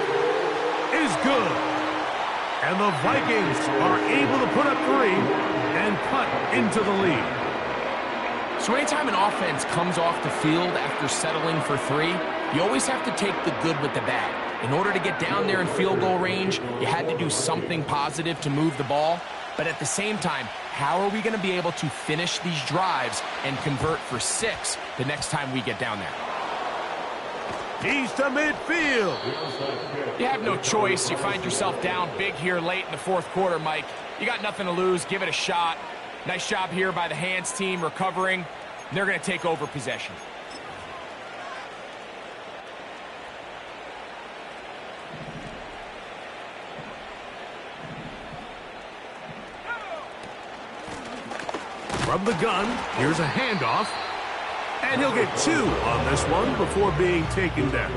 is good. And the Vikings are able to put up 3 and cut into the lead. So anytime an offense comes off the field after settling for 3, you always have to take the good with the bad. In order to get down there in field goal range, you had to do something positive to move the ball. But at the same time, how are we going to be able to finish these drives and convert for 6 the next time we get down there? He's to midfield. You have no choice. You find yourself down big here late in the 4th quarter, Mike. You got nothing to lose. Give it a shot. Nice job here by the hands team recovering. They're going to take over possession. From the gun, here's a handoff. And he'll get 2 on this one before being taken down.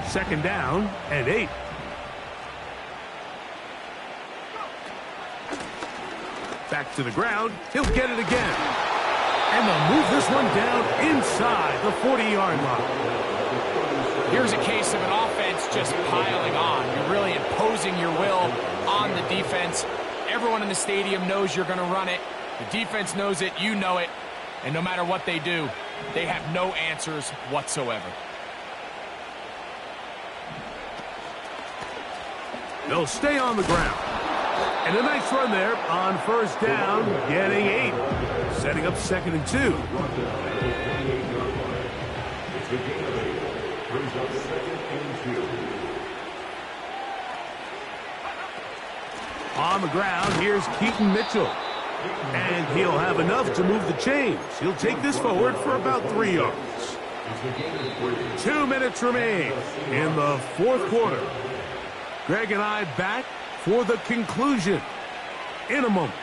Second down and 8. Back to the ground. He'll get it again. And they'll move this one down inside the 40-yard line. Here's a case of an offense just piling on. You're really imposing your will on the defense. Everyone in the stadium knows you're going to run it. The defense knows it. You know it. And no matter what they do, they have no answers whatsoever. They'll stay on the ground. And a nice run there on 1st down, getting 8. Setting up 2nd and 2. On the ground, here's Keaton Mitchell. And he'll have enough to move the chains. He'll take this forward for about 3 yards. 2 minutes remain in the 4th quarter. Greg and I back for the conclusion in a moment.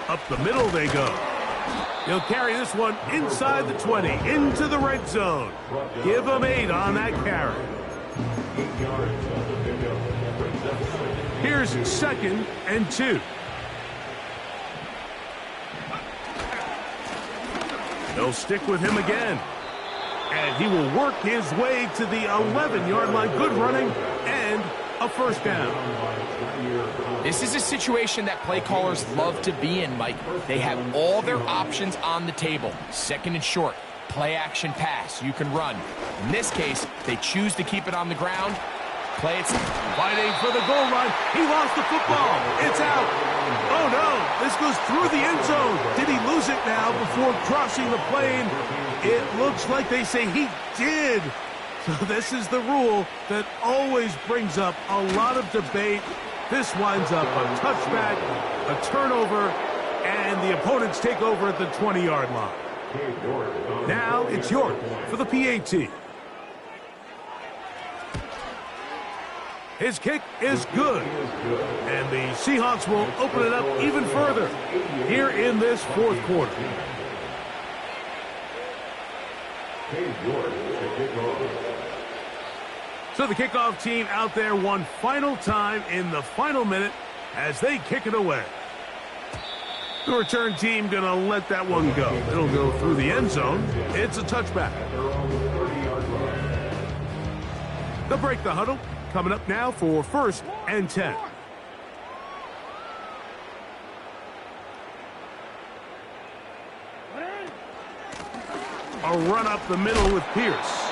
Up the middle they go. He'll carry this one inside the 20, into the red zone. Give him 8 on that carry. Here's 2nd and 2. They'll stick with him again. And he will work his way to the 11-yard line. Good running and a first down. This is a situation that play callers love to be in, Mike. They have all their options on the table. 2nd and short, play action pass, you can run. In this case, they choose to keep it on the ground. Play it. Fighting for the goal line. He lost the football. It's out. Oh, no. This goes through the end zone. Did he lose it now before crossing the plane? It looks like they say he did. So this is the rule that always brings up a lot of debate. This winds up a touchback, a turnover, and the opponents take over at the 20-yard line. Now it's York for the PAT. His kick is good. And the Seahawks will open it up even further here in this fourth quarter. So the kickoff team out there one final time in the final minute as they kick it away. The return team going to let that one go. It'll go through the end zone. It's a touchback. They'll break the huddle. Coming up now for 1st and 10. A run up the middle with Pierce.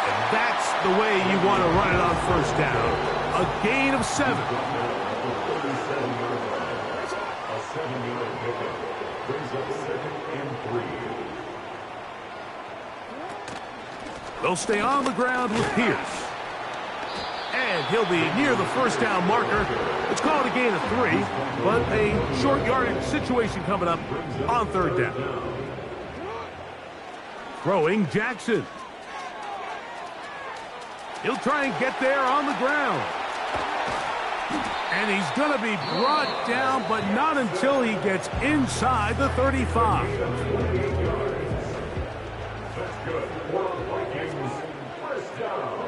And that's the way you want to run it on 1st down. A gain of 7. A 7-yard pickup brings up 2nd and 3. They'll stay on the ground with Pierce. And he'll be near the 1st down marker. It's called a gain of 3, but a short yardage situation coming up on 3rd down. Throwing Jackson. He'll try and get there on the ground. And he's going to be brought down, but not until he gets inside the 35. That's good. Vikings, 1st down.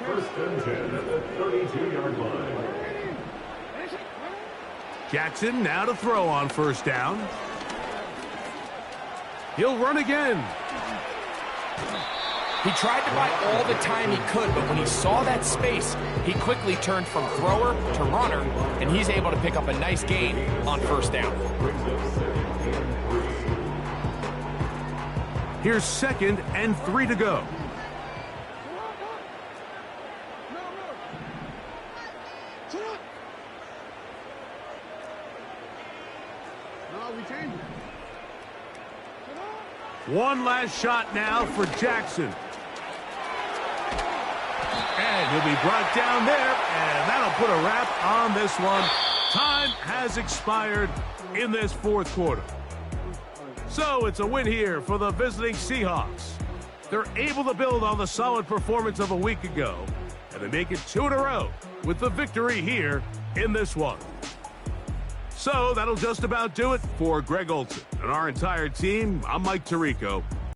1st and 10 at the 32-yard line. Jackson now to throw on 1st down. He'll run again. He tried to buy all the time he could, but when he saw that space, he quickly turned from thrower to runner, and he's able to pick up a nice gain on 1st down. Here's 2nd and 3 to go. One last shot now for Jackson. And he'll be brought down there, and that'll put a wrap on this one. Time has expired in this 4th quarter. So it's a win here for the visiting Seahawks. They're able to build on the solid performance of a week ago, and they make it 2 in a row with the victory here in this one. So that'll just about do it for Greg Olsen and our entire team. I'm Mike Tirico.